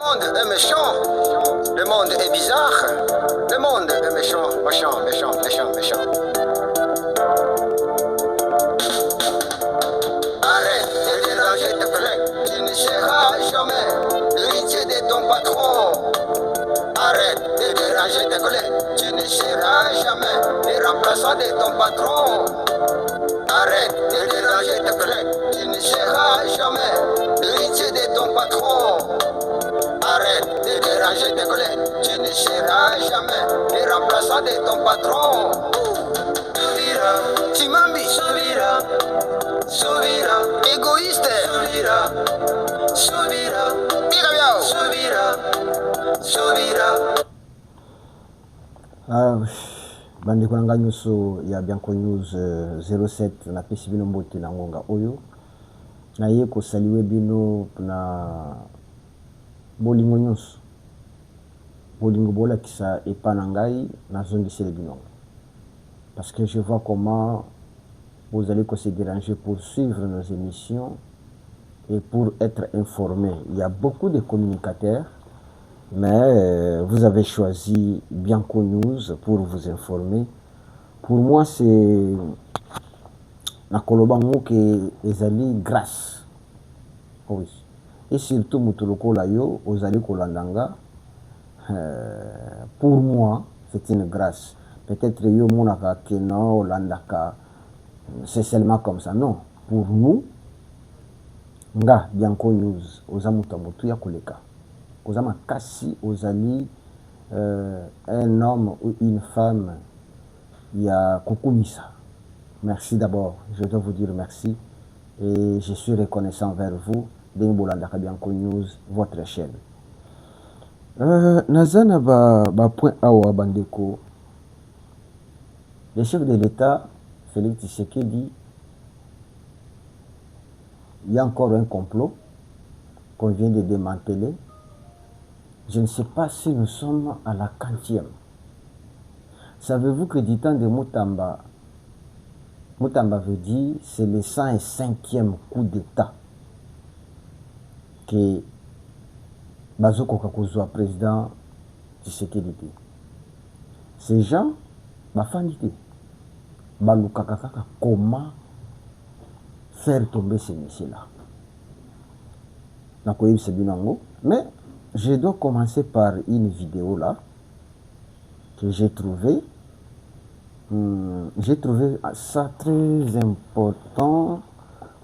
monde est méchant. Le monde est bizarre. Le monde est méchant, méchant, méchant, méchant, méchant. Arrête de déranger tes collègues. Tu ne seras jamais l'héritier de ton patron. Arrête de déranger tes collègues. Tu ne seras jamais le remplaçant de ton patron. Arrête de déranger tes collègues. Tu ne seras jamais l'héritier de ton patron. Arrête de déranger tes collègues. Tu ne seras jamais le remplaçant de ton patron. Souvira, Timambi, Souvira, Souvira, égoïste, Souvira, Souvira, Birabiao, Souvira, Souvira. Bandeko na ngai nyonso ya Bianco News 07 na pesi bino mbote na ngonga oyo na ye kosaliwe bino na bolingo nyonso bolingo bolakisa epa na ngai nazongisele bino parce que je vois comment vous allez se déranger pour suivre nos émissions et pour être informés. Il y a beaucoup de communicateurs, mais vous avez choisi Bianco News pour vous informer. Pour moi, c'est na kolobango que ezali grâce. Oui. Et surtout mutuloko la yo ozali kolandanga. Pour moi, c'est une grâce. Peut-être yo monaka keno landaka. C'est seulement comme ça. Non. Pour nous, nga Bianco News ozamuta ya koleka. Ozama kasi ozali un homme ou une femme ya kokumisa. Merci d'abord, je dois vous dire merci et je suis reconnaissant vers vous d'Imbolandaka Bianco News, votre chaîne. Nazana ba point awa bandeko. Le chef de l'État, Félix Tshisekedi, il y a encore un complot qu'on vient de démanteler. Je ne sais pas si nous sommes à la 40e. Savez-vous que du temps de Moutamba, Moutamba veut dire c'est le 105e coup d'État que Bazoko Kakozwa, président Tshisekedi. Ces gens, Bafanité, Balukakaka, comment faire tomber ces messieurs-là. Mais je dois commencer par une vidéo là que j'ai trouvé. J'ai trouvé ça très important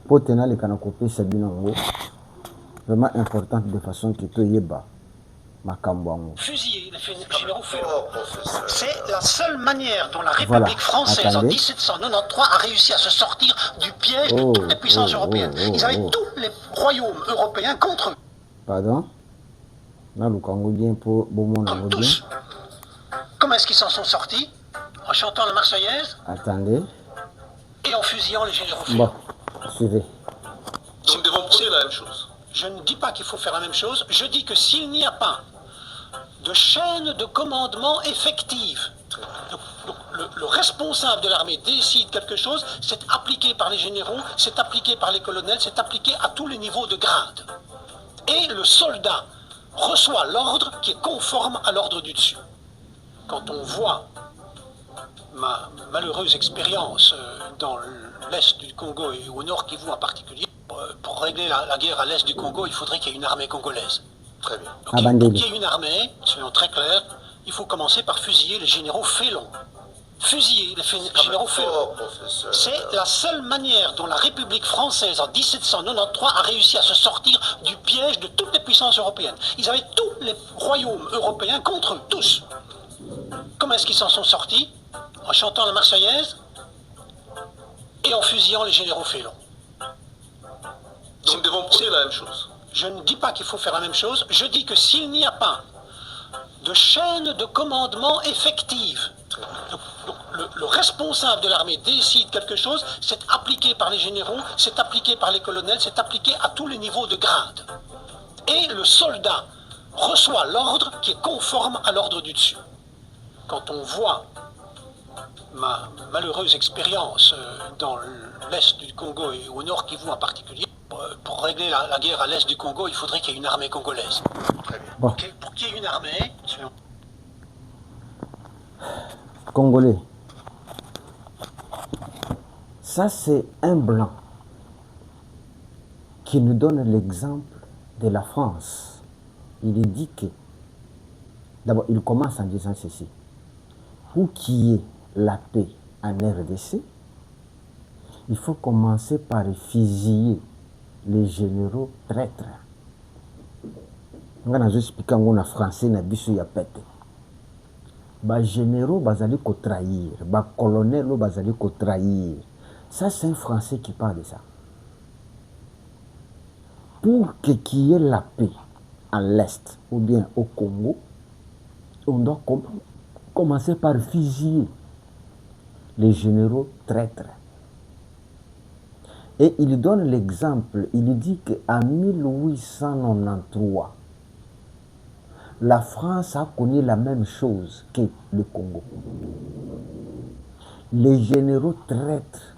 pour tenir les canapés Sabinango. Vraiment important de façon que tu y bas. Fusiller les généraux fédéraux. C'est la seule manière dont la République française en 1793 a réussi à se sortir du piège de toutes les puissances européennes. Ils avaient tous les royaumes européens contre eux. Pardon? Comme tous. Comment est-ce qu'ils s'en sont sortis? En chantant la Marseillaise? Attendez. Et en fusillant les généraux fédéraux. Bon, suivez. Nous devons penser la même chose. Je ne dis pas qu'il faut faire la même chose, je dis que s'il n'y a pas de chaîne de commandement effective, donc le responsable de l'armée décide quelque chose, c'est appliqué par les généraux, c'est appliqué par les colonels, c'est appliqué à tous les niveaux de grade. Et le soldat reçoit l'ordre qui est conforme à l'ordre du dessus. Quand on voit ma malheureuse expérience dans l'Est du Congo et au Nord Kivu en particulier, pour régler la guerre à l'Est du Congo, il faudrait qu'il y ait une armée congolaise. Très bien. Donc, pour qu'il y ait une armée, soyons très clairs, il faut commencer par fusiller les généraux félons. Fusiller les généraux félons. C'est la seule manière dont la République française en 1793 a réussi à se sortir du piège de toutes les puissances européennes. Ils avaient tous les royaumes européens contre eux, tous. Comment est-ce qu'ils s'en sont sortis? En chantant la Marseillaise et en fusillant les généraux félons. Nous devons penser la même chose. Je ne dis pas qu'il faut faire la même chose, je dis que s'il n'y a pas de chaîne de commandement effective, donc le responsable de l'armée décide quelque chose, c'est appliqué par les généraux, c'est appliqué par les colonels, c'est appliqué à tous les niveaux de grade. Et le soldat reçoit l'ordre qui est conforme à l'ordre du dessus. Quand on voit ma malheureuse expérience dans l'Est du Congo et au Nord Kivu en particulier, pour régler la guerre à l'Est du Congo, il faudrait qu'il y ait une armée congolaise. Très bien. Bon. Pour qu'il y ait une armée, Congolais, ça c'est un blanc qui nous donne l'exemple de la France. Il dit que, d'abord, il commence en disant ceci. Pour qu'il y ait la paix en RDC, il faut commencer par fusiller les généraux traîtres. Nga nazoexplika ngo na français na biso ya pete. Ba généraux bazali ko trahir, ba colonel bazali ko trahir. Ça c'est un français qui parle de ça. Pour qu'il y ait la paix à l'est ou bien au Congo, on doit commencer par fusiller les généraux traîtres. Et il donne l'exemple, il dit qu'en 1893, la France a connu la même chose que le Congo. Les généraux traîtres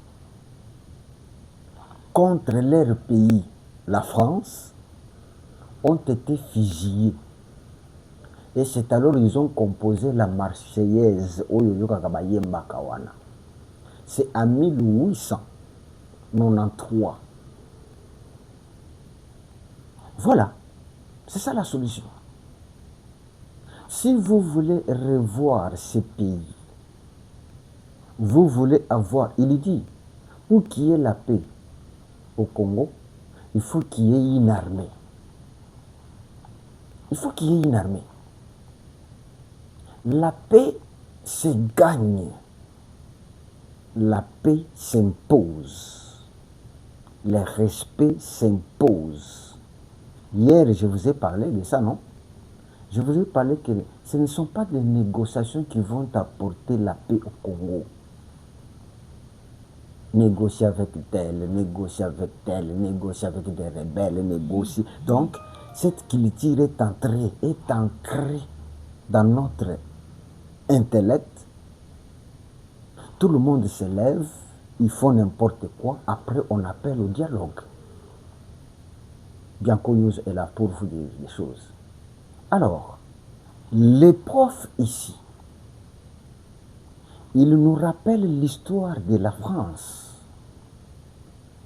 contre leur pays, la France, ont été fusillés. Et c'est alors qu'ils ont composé la Marseillaise. C'est en 1893. Voilà, c'est ça la solution. Si vous voulez revoir ces pays, vous voulez avoir, il dit, pour qu'il y ait la paix au Congo, il faut qu'il y ait une armée. Il faut qu'il y ait une armée. La paix se gagne. La paix s'impose. Le respect s'impose. Hier, je vous ai parlé de ça, non? Je vous ai parlé que ce ne sont pas des négociations qui vont apporter la paix au Congo. Négocier avec tel, négocier avec tel, négocier avec des rebelles, négocier. Donc, cette culture est ancrée dans notre intellect. Tout le monde se lève, ils font n'importe quoi, après on appelle au dialogue. Bianco News est là pour vous dire des choses. Alors, les profs ici, ils nous rappellent l'histoire de la France.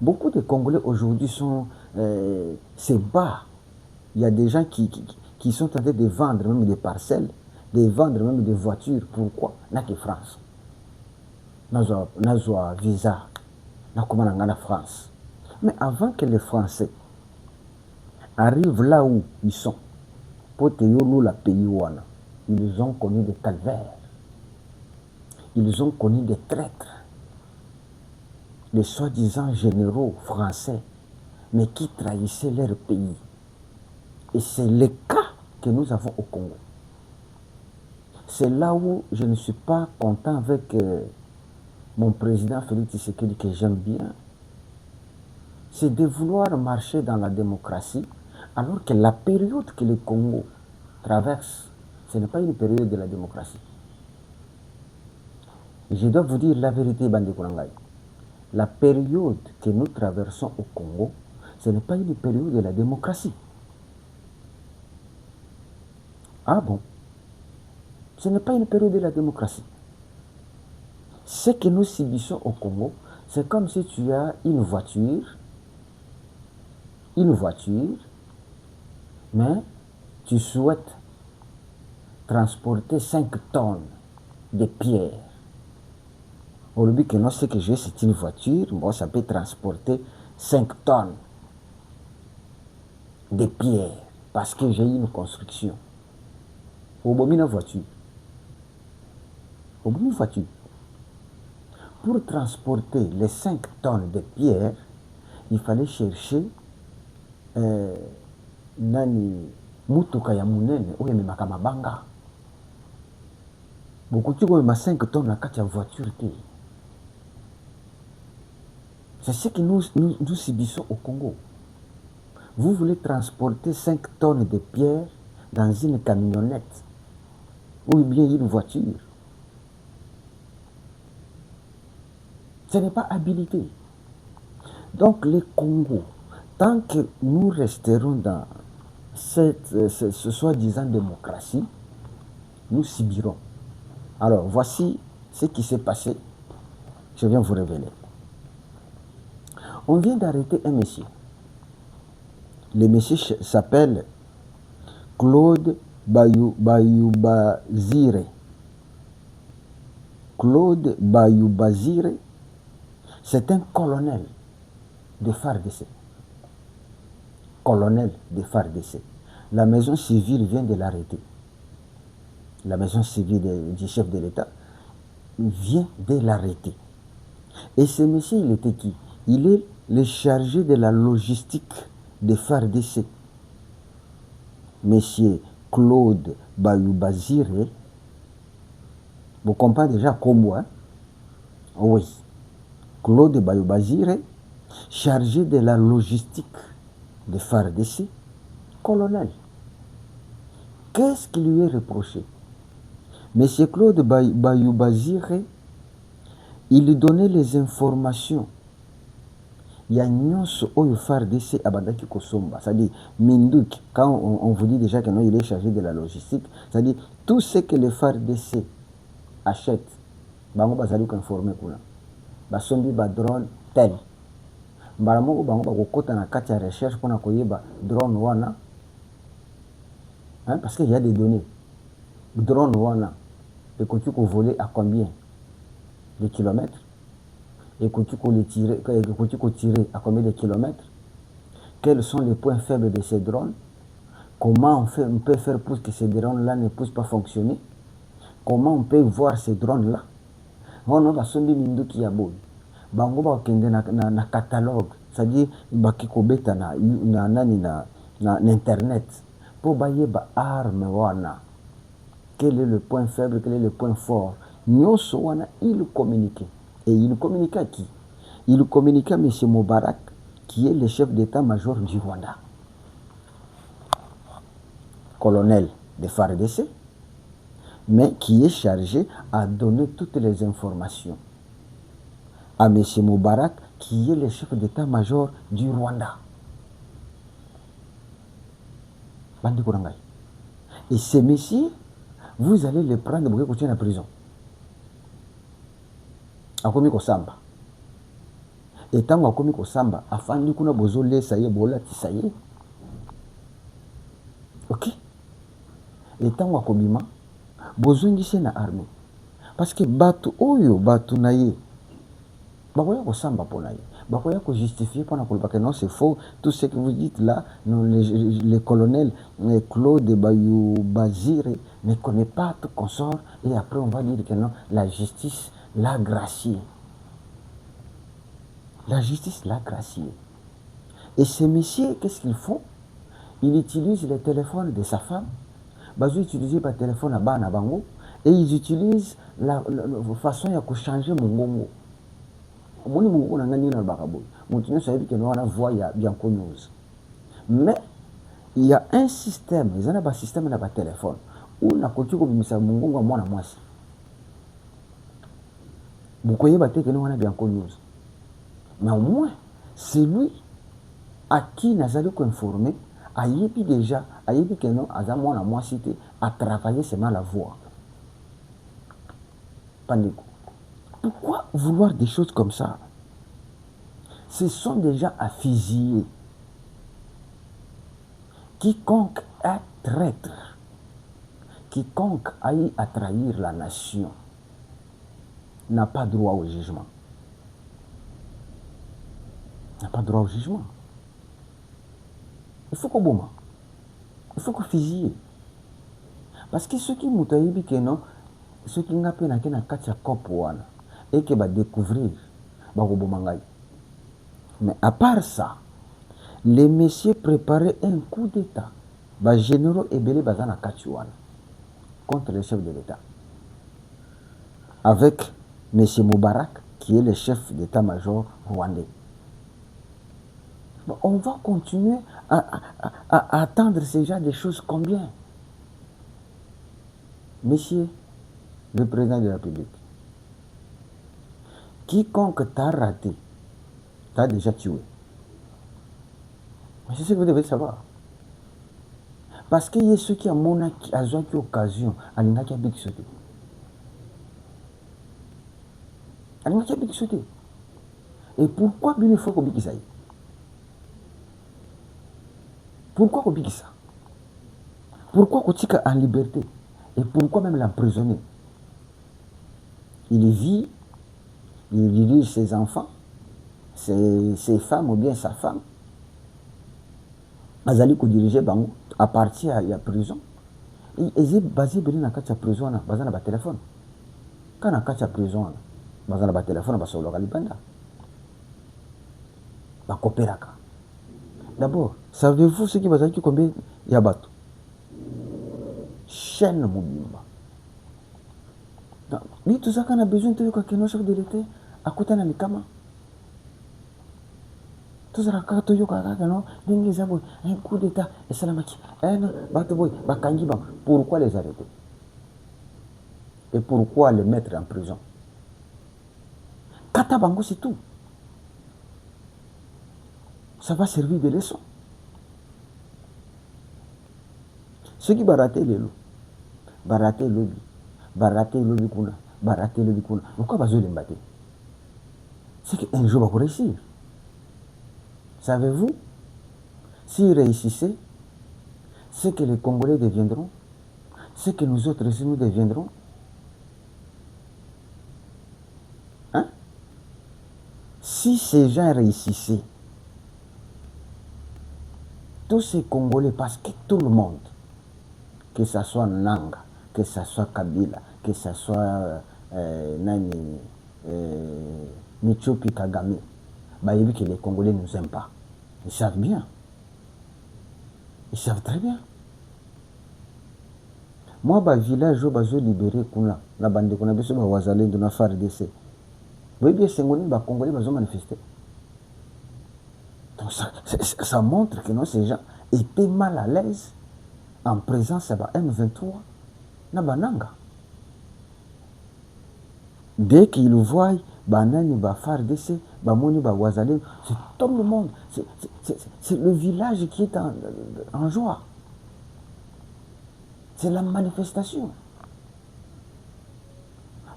Beaucoup de Congolais aujourd'hui se battent. Il y a des gens qui sont en train de vendre même des parcelles, de vendre même des voitures. Pourquoi? N'a que France. N'a visa. N'a comment la France. Mais avant que les Français arrivent là où ils sont, pour te la pays, ils ont connu des calvaires. Ils ont connu des traîtres. Les soi-disant généraux français, mais qui trahissaient leur pays. Et c'est le cas que nous avons au Congo. C'est là où je ne suis pas content avec mon président Félix Tshisekedi, que j'aime bien. C'est de vouloir marcher dans la démocratie, alors que la période que le Congo traverse, ce n'est pas une période de la démocratie. Je dois vous dire la vérité, Bandi Kourangai. La période que nous traversons au Congo, ce n'est pas une période de la démocratie. Ah bon? Ce n'est pas une période de la démocratie. Ce que nous subissons au Congo, c'est comme si tu as une voiture, mais tu souhaites transporter 5 tonnes de pierres. Au lieu que non, ce que j'ai, c'est une voiture, moi, ça peut transporter 5 tonnes de pierres parce que j'ai une construction. Au bout d'une voiture. Au bout d'une voiture. Pour transporter les 5 tonnes de pierres, il fallait chercher mutuka ya munene oyo ememaka mabanga. Beaucoup de 5 tonnes na kati ya voiture te. C'est ce que nous subissons au Congo. Vous voulez transporter 5 tonnes de pierres dans une camionnette ou bien une voiture. Ce n'est pas habilité. Donc le Congo, tant que nous resterons dans ce soi-disant démocratie, nous subirons. Alors, voici ce qui s'est passé. Je viens vous révéler. On vient d'arrêter un monsieur. Le monsieur s'appelle Claude Bayoubazire. Claude Bayoubazire, c'est un colonel de FARDC. Colonel de FARDC. La maison civile vient de l'arrêter. La maison civile du chef de l'État vient de l'arrêter. Et ce monsieur, il était qui? Il est le chargé de la logistique de FARDC. Monsieur Claude Bayoubazire, vous comprenez déjà comme moi? Oui. Claude Bayoubazire, chargé de la logistique de FARDC, colonel. Qu'est-ce qui lui est reproché? Monsieur Claude Bayoubazire, il donnait les informations. Il y a nyonso oyo FARDC abandaki kosomba. C'est-à-dire, Mindouk, quand on vous dit déjà que non, il est chargé de la logistique, c'est-à-dire tout ce que le FARDC achète, bango bazali ko informer kuna. Basombi ba drone tel. Mbala moko bango bakokota na kati ya recherche pona koyeba drone wana. Hein, parce qu'il y a des données. Drone wana, écoute qu'on voler à combien de kilomètres? Écoute qu'on tirer à combien de kilomètres? Quels sont les points faibles de ces drones? Comment on peut faire pour que ces drones-là ne puissent pas fonctionner? Comment on peut voir ces drones-là? On va sombi mindu qui a beau. Bango ba kende na catalogue, c'est-à-dire bakiko beta na internet pour bailler ba arme wana. Quel est le point faible, quel est le point fort? Nyoso wana il communiquait. Et il communiquait à qui? Il communiquait à M. Moubarak, qui est le chef d'état-major du Rwanda. Colonel de FARDC, mais qui est chargé à donner toutes les informations à M. Moubarak, qui est le chef d'état-major du Rwanda. Et ces messieurs, vous allez les prendre pour qu'ils soient en prison. Akomi kosamba. Et tant akomi kosamba, afandi kuna bozole saye bola tisaye. Ok? Et tant akobima, bozongise na armée. Parce que batu oyo batu naye, bakoya kosamba po naye. Bakoya ko justifier pour na que non c'est faux. Tout ce que vous dites là, non, le colonel Claude Bayoubazire ne connaît pas tout consort. Et après on va dire que non, la justice l'a gracié. La justice l'a gracié. Et ces messieurs, qu'est-ce qu'ils font? Ils utilisent le téléphone de sa femme. Ils utilisent le téléphone à Bana Bango. Et ils utilisent la façon de changer mon gongo. Mais il y a un système, il y a un système dans le téléphone où on a continué à faire mon gongo à moi. Vous voyez que nous avons bien connu. Mais au moins, c'est lui à qui nous allons informer, à Yépi déjà, à Yépi que nous avons à moi cité, à travailler seulement la voix. Panico. Pourquoi vouloir des choses comme ça? Ce sont des gens à fusiller. Quiconque est traître, quiconque aille à trahir la nation, n'a pas droit au jugement. N'a pas droit au jugement. Il faut qu'on boum. Il faut qu'on fusille. Parce que ceux qui m'ont dit que non, ceux qui n'ont pas na katia kopouana et qui va découvrir, mais à part ça, les messieurs préparaient un coup d'État. Les généraux et belé bazana katiouana contre le chef de l'État. Avec M. Moubarak, qui est le chef d'état-major rwandais. Bon, on va continuer à attendre ce genre de choses combien? Monsieur le président de la République, quiconque t'a raté, t'a déjà tué. C'est ce que vous devez savoir. parce que ye soki amonaki azwaki occasion alingaki abikiso te, alingaki abikiso te. Et pourquoi bino faut kobikisa ye? Pourquoi kobikisa? Pourquoi kotika en liberté? Et pourquoi même l'emprisonner? Il vit, il dirige ses enfants, ses femmes ou bien sa femme. Azali ko diriger bango à partir à la prison. Ils est basé bien na kati ya prison na bazana ba téléphone. Quand na kati ya prison na bazana ba téléphone ba solo kalibanda. Ba kopéraka. D'abord, savez-vous ce qui va être combien ya bato? Chaîne mobimba. Lui tout ça qu'on a besoin de quoi que nos chefs de l'État à côté na mikama. Tout ça ka to yoka ka no dingi zabo un coup d'état et salamaki. Bato boy bakangi ba. Pourquoi les arrêter? Et pourquoi les mettre en prison? Kata bango c'est tout. Ça va servir de leçon. Ceux qui barater les loups, barater lobby, barater lobby kuna, barater lobby kuna. Pourquoi bazo les battre? C'est qu'un jour va réussir. Savez-vous, s'ils réussissaient, ce que les Congolais deviendront, ce que nous autres ici nous deviendrons, hein? Si ces gens réussissaient, tous ces Congolais, parce que tout le monde, que ce soit Nanga, que ce soit Kabila, que ce soit Michopi Kagame, bah, il dit que les Congolais ne nous aiment pas. Ils savent bien. Ils savent très bien. Moi, bah, village où bazo libéré kuna, la bande qu'on a besoin de Wazalé de la FARDC. Oui, bien, c'est mon bah, Congolais bazo manifester. Donc ça montre que non, ces gens étaient mal à l'aise en présence de M23 na bananga. Dès qu'ils voient banani ba FARDC, bamoni ba Wazalé, c'est tout le monde, c'est le village qui est en joie. C'est la manifestation.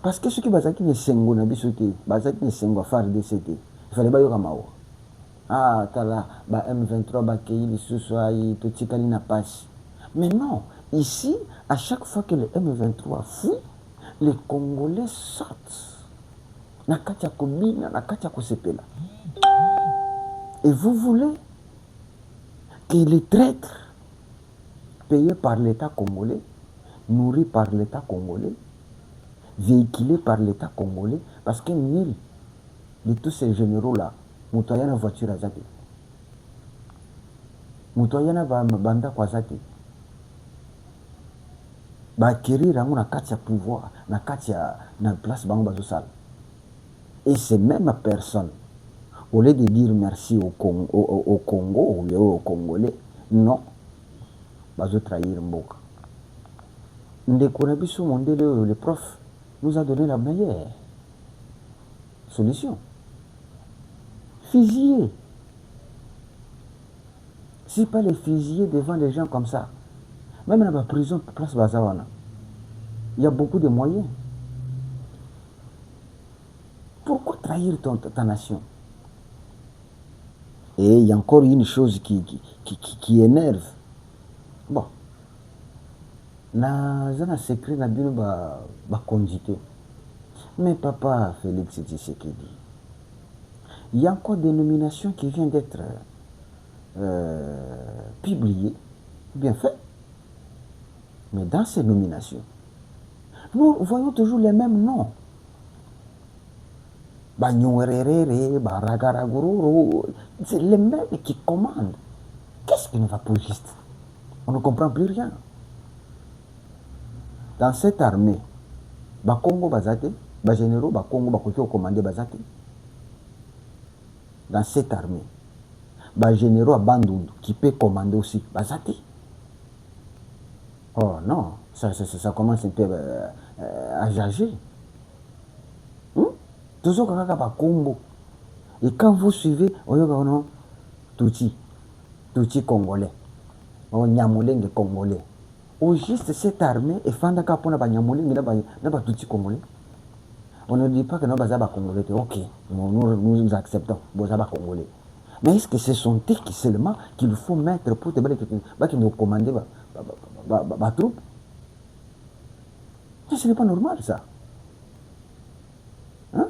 Parce que ceux qui bazaki ne sengo na biso te, bazaki ne sengo FARDC te, il fallait ba yoka mawa. Ah, tala, ba M23 ba kei lisusu ai totikali na passe. Mais non, ici, à chaque fois que le M23 fuit, les Congolais sortent. Nakatia Kobina, Nakatia Kosepela. Et vous voulez que les traîtres payés par l'État congolais, nourris par l'État congolais, véhiculés par l'État congolais, parce que nul de tous ces généraux-là, Moutoyana voiture à Zati. Moutoyana banda kwa Zati. Acquérir na katia pouvoir, na katia na place bango bazosal. Et ces mêmes personnes, au lieu de dire merci au Congo ou aux Congolais, non, bazo trahir Mboka. Ndekonabiso Mondele, le prof, nous a donné la meilleure solution. Fusiller. Si pas les fusiller devant des gens comme ça, même dans la prison, place Bazawana, il y a beaucoup de moyens. Pourquoi trahir ta nation? Et il y a encore une chose qui énerve. Bon. Zana secret na bino ba condité. Mais papa Félix Tshisekedi, il y a encore des nominations qui viennent d'être publiées, bien fait. Mais dans ces nominations, nous voyons toujours les mêmes noms. C'est les mêmes qui commandent. Qu'est-ce qui ne va pas juste? On ne comprend plus rien. Dans cette armée, Congo Bazate, généraux, Congo Bakoki au commandé Bazate. Dans cette armée, généraux à Bandundu qui peut commander aussi Bazate. Oh non, ça commence un peu à jager. Toujours quand on a Congo. Et quand vous suivez, on y a Touti congolais. Nyamulenge congolais. Au juste cette armée et fandaka pona ba Nyamulenge na ba Tutsi congolais. On ne dit pas que nous sommes congolais. Ok, nous acceptons, nous sommes congolais. Mais est-ce que ce sont eux qui seulement qu'il faut mettre pour te dire que nous commander ma troupe? Ce n'est pas normal ça. Hein?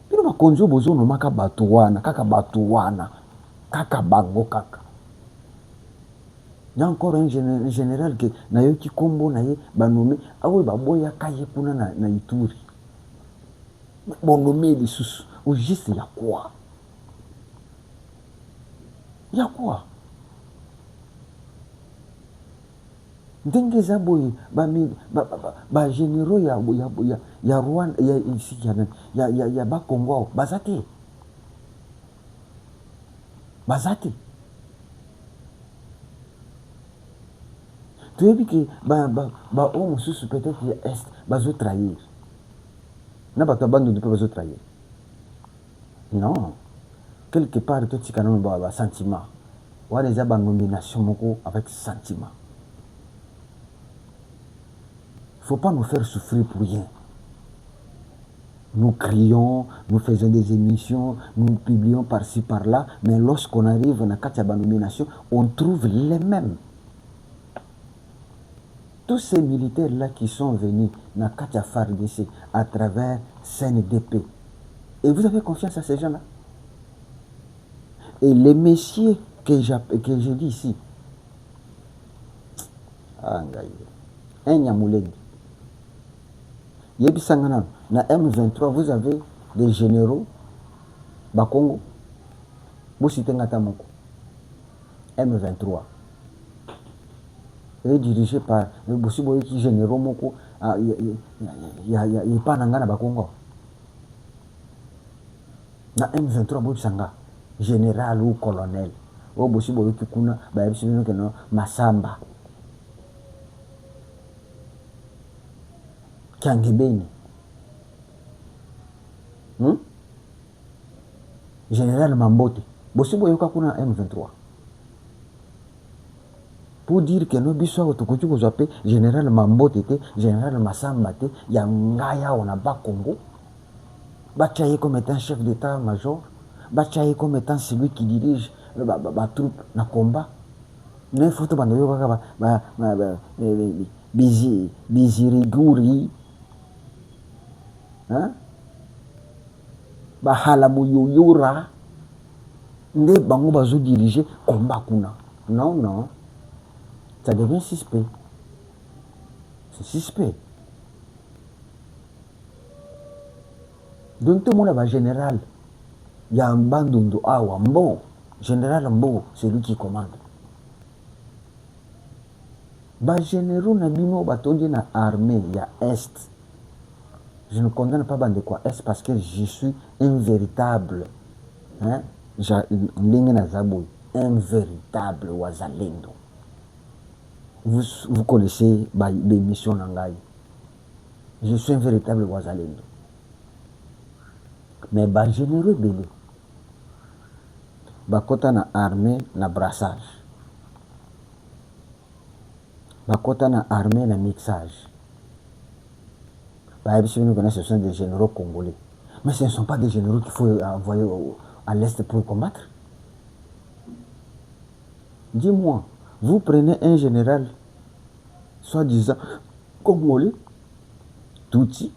Puis nous avons besoin de kaka batuana, kaka bango kaka. Il y a encore un général qui n'a eu qui combo n'a eu nommé awe baboya kaye kuna na Ituri. Bon nommé les sous. Au juste il y a quoi? Il y a quoi? Ndenge za boye ba généraux ya Rwanda ya ici ya ba Congo bazate. Tu as vu que on sous peut-être est bazo trahir. Na ba tabando de bazo trahir. Non. Quelque part tout ce canon ba sentiment. Wa les ba nomination moko avec sentiment. Faut pas nous faire souffrir pour rien. Nous crions, nous faisons des émissions, nous publions par-ci par-là, mais lorsqu'on arrive na katia ba nomination, on trouve les mêmes. Tous ces militaires-là qui sont venus dans Katia FARDC à travers CNDP. Et vous avez confiance à ces gens-là? Et les messieurs que je dis ici, un Nyamulenge. Yebisangana, na M23, vous avez des généraux, Bakongo, vous citez Ngatamoko, M23. Et dirigé par le Bossiboy qui généraux Moko, il y a pas Nangana Bakongo. Na M23 Boussanga, général ou colonel. Au Bossiboy qui kuna, Masamba. Kangebeni. Général Mambote. Bossiboy kuna M23. Pour dire que nous bisous tukuchu kuzape général Mambote te général Masamba te ya ngaya on a pas Congo. Bachaye comme étant chef d'état-major, Bachaye comme étant celui qui dirige la troupe na combat. Ne faut pas nous biziriguri, hein? Halamuyoyora, ne bango bazo diriger combat kuna. Non. Ça devient suspect. C'est suspect. Donc tout le monde va général. Il y a un bandundu awa mbo. Général mbo, c'est lui qui commande. Ba généraux na bino batondi na armée, il y a Est. Je ne condamne pas bande quoi Est parce que je suis un véritable, hein, un véritable wazalendo. Vous connaissez les missions Nangaï. Je suis un véritable wazalendo. Mais ba généraux belé. Ba kota na armée na brassage. Ba kota na armée na mixage. Bah, ce sont des généraux congolais. Mais ce ne sont pas des généraux qu'il faut envoyer à l'Est pour combattre. Dis-moi, vous prenez un général, soi-disant congolais, Tutsi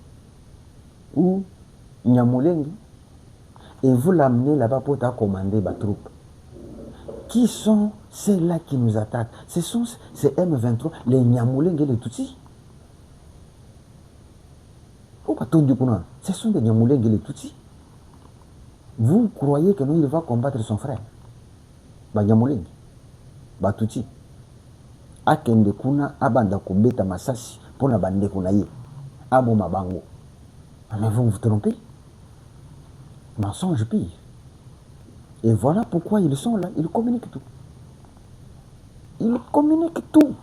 ou Nyamulenge, et vous l'amenez là-bas pour commander ma troupe. Qui sont ceux-là qui nous attaquent? Ce sont ces M23, les Nyamulenge et les Tutsi. Ce sont des Nyamulenge et les Tutsi. Vous croyez que nous, il va combattre son frère? Nyamulenge, Tutsi. Akende kuna abanda kubeta masasi pour na bande kuna ye. Abo mabango. Mais vous vous trompez. Mensonge pire. Et voilà pourquoi ils sont là. Ils communiquent tout. Ils communiquent tout.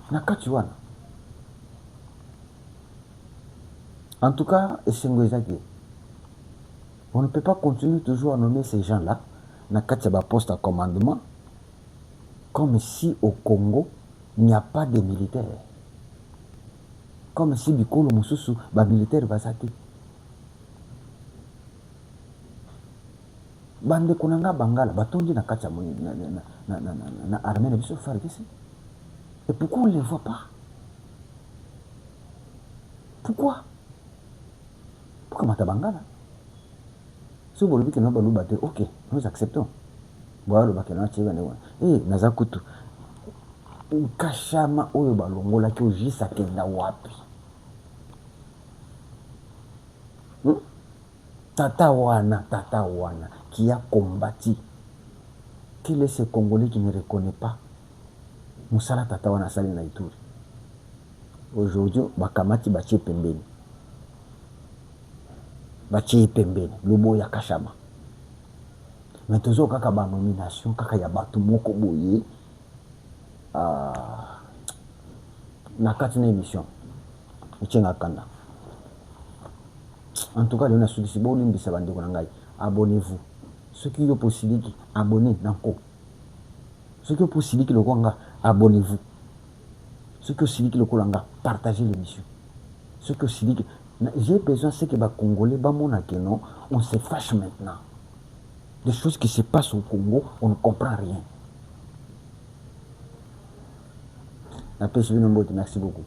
Nakatuana. En tout cas, on ne peut pas continuer toujours à nommer ces gens-là. Nakatiaba poste à commandement. Comme si au Congo, il n'y a pas de militaires. Comme si Bikolo Moussousou, les militaires basati. Bande Konanga Bangala, Batondi na Kacha na armée de Bissau Fargesi. Et pourquoi on ne les voit pas? Pourquoi? Pourquoi Mata Bangala? Si vous voulez que nous battons, ok, nous acceptons. Voilà, le bac et Nazakutu. Kashama oyo balongola ki ojisa kenda wapi? Tata wana qui a combattu. Quel est ce Congolais qui ne reconnaît pas Moussala Tata wana sali na Ituri? Aujourd'hui, bakamati batie pembeni. Batie pembeni. Lobo ya Kashama. Mais tozo kaka ba nomination kaka ya batu moko boye. Na kati na émission. Echenga kanda. En tout cas, on a souci bon limbisa bandeko na ngai. Abonnez-vous. Ceux qui ont possibilité, abonnez nanko. Ceux qui ont possibilité le konga, abonnez-vous. Ceux qui ont possibilité le konga, partagez l'émission. Ceux qui ont possibilité, j'ai besoin c'est que les Congolais, non, on se fâche maintenant. Des choses qui se passent au Congo, on ne comprend rien. Merci beaucoup.